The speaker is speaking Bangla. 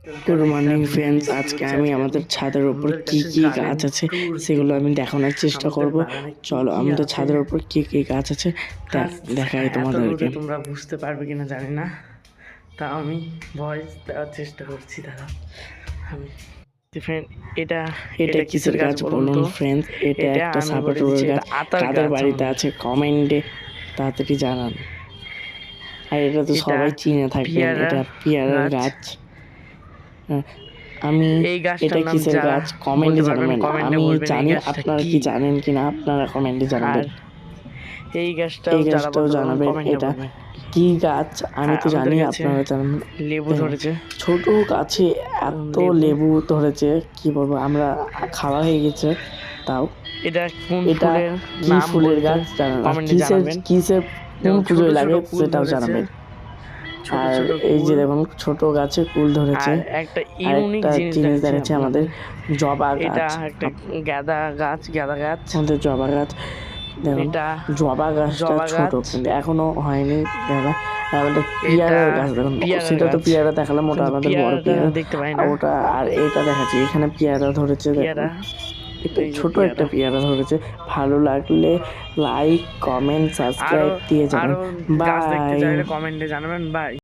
গুড মর্নিং ফ্রেন্ডস, আজকে আমি আমাদের ছাদের উপর কি কি গাছ আছে সেগুলো আমি দেখানোর চেষ্টা করব। চলো আমাদের ছাদের উপর কি কি গাছ আছে দেখাই তোমাদেরকে। তোমরা বুঝতে পারবে কিনা জানি না, তা আমি ভয়েস দেওয়ার চেষ্টা করছি। দাঁড়া, আমি এটা এটা কিসের গাছ বলুন ফ্রেন্ডস? এটা একটা সাপোর্টের গাছ। কাদের বাড়িতে আছে কমেন্টে তাড়াতাড়ি জানান। আর এটা তো সবাই চিনে থাকবেন, এটা পেয়ারার গাছ। আমি এটা কিসের গাছ কমেন্টে জানাবেন। আমি জানি, আপনারা কি জানেন কিনা আপনারা কমেন্টে জানাবেন। এই গাছটাও জানাবেন এটা কি গাছ। আমি তো জানি, আপনারা জানবেন। লেবু ধরেছে, ছোট গাছে এত লেবু ধরেছে কি বলবো, আমরা খাওয়া হয়ে গেছে। তাও এটা কি ফুলের গাছ জানাবেন, কিসের কোন পুজোয় লাগে সেটাও জানাবেন। আর এই যে দেখুন ছোট গাছে কুল ধরেছে। একটা ইউনিক জিনিস দেখাচ্ছে আমাদের জবা গাছ। একটা গাঁদা গাছ আমাদের জবা গাছ দেখুন, জবা গাছটা ছোট কিন্তু এখনো হয়নি। আমাদের পেয়ারার গাছ দেখুন, সেটা তো পেয়ারা দেখালাম, ওটা আমাদের বড় পেয়ারা দেখতে পাই না ওটা। আর এটা দেখাচ্ছি, এখানে পেয়ারা ধরেছে, ছোট একটা পেয়ারা ধরেছে। ভালো লাগলে লাইক কমেন্ট সাবস্ক্রাইব দিয়ে যাবেন। বাই। কমেন্টে জানাবেন। বাই।